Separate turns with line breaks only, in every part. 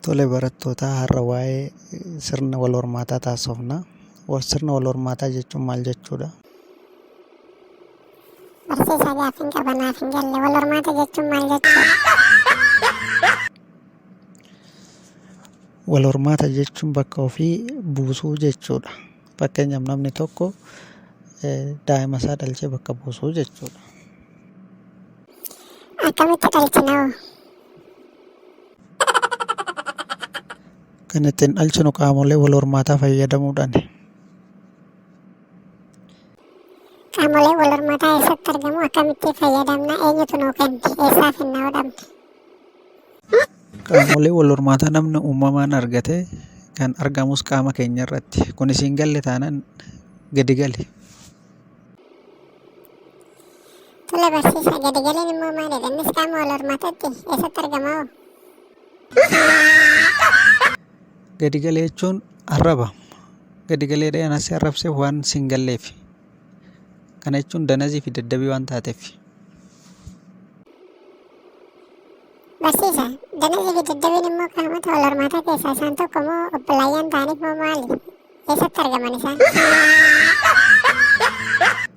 Tole barattoota har'a waa'ee sirna wal hormaataa taasifna. Sirna wal hormaataa jechuun maal jechuudha?
Barsiisaa gaaffii qabanaaf hin galle wal hormaata jechuun maal jechuudha?
Wal hormaata jechuun bakka ofii buusuu jechuudha. Fakkeenyaaf namni tokko daa'ima isaa dhalchee bakka buusuu jechuudha.
Akkamitti dhalchinaa?
Kan ittiin dhalchinu qaamolee wal hormaataa fayyadamuudhaan.
Qaamolee wal hormaataa eessatti argamu? Akkamitti fayyadamna? Eenyutu nuu kenne? Eessaaf hin hodhamne?
Qaamolee wal hormaataa namni uumamaan argate kan argamus qaama keenya irratti. Kunis hin galle taanaan gadi gali.
Tole barsiisaa, gadi galiin immoo maalidha? Innis qaama wal hormaataatti eessatti argamaa?
Gadi galee jechuun arraba. Gadi galeedhaan asii arrabsee waan siin galleef. Kana jechuun danazii fi daddabii waan taateef.
Barsiisaa, danazii fi daddabiin immoo qaamota wal hormaataa keessaa isaan tokko moo obbolaayyaan ta'aniif moo maali? Eessatti argaman isaan?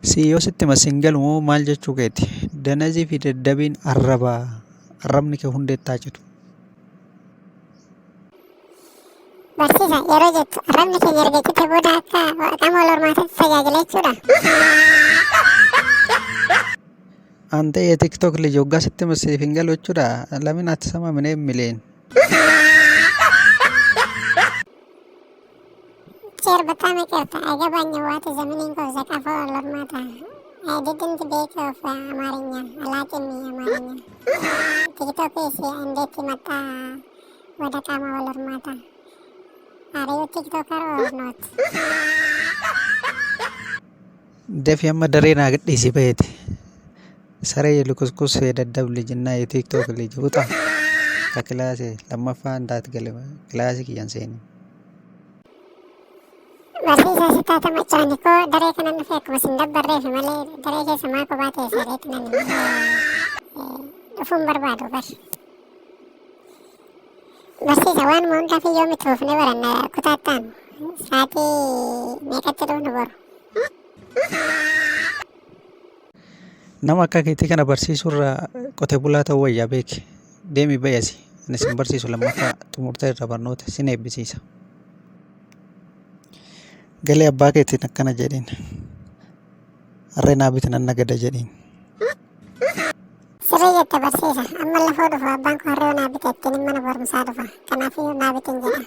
Siyyoo sitti masiin galu moo maal jechuu keeti? Danazii fi daddabiin arraba. Arrabni kee hundeettaa jedhu.
Barsiisaa, yeroo jettu arrabni keenya erga cite booda akka qaama wal hormaataatti tajaajila jechuudha.
Ante የቲክቶክ ልጅ ወጋ ስትመስል ፊንገል ወቹዳ ለምን አትሰማም? እኔ የሚለኝ
ቼር በጣም ይቅርታ አይገባኝም። ዋት ዘመኔን ከዛ ቀፎ ወል horማታ አይዲድንት ቤክ ኦፍ አማርኛ አላውቅም። አማርኛ ቲክቶክ እንዴት መጣ ወደ ቃማ ወል horማታ? Are you TikToker or not?
ደፊ ያመደሬና ግዴሲ በየት ሰሬ ልኩስኩስ የደደብ ልጅና የቲክቶክ ልጅ ውጣ ከክላሴ ለማፋ እንዳትገለበ ክላሴ ክያንሴኒ
Barsiisaa sittaata maccaani koo daree kana nufi akkuma sin dabbarreef malee daree keessa maa kophaa ta'e sareetti nan dhufuun barbaadu bar. Barsiisa waan hundaa fi yoo miti ufne baranna kutaattaan sa'aatii meeqatti dhufnu boru?
nama akka keetii kana barsiisurraa qotee bulaa ta'uu wayyaa beeki. Deemi bayasi. Ani sin barsiisu lammaffaa xumurtee irra barnoota sin eebbisiisa. Galee abbaa keetiin akkana jedhiin. Harree naa bitin anna gada jedhiin.
Sirrii jette barsiisa. Amma lafoo dhufu abbaan koo harree naa bite ittiin mana barumsaa dhufa. Kanaafuu naa bitin jedha.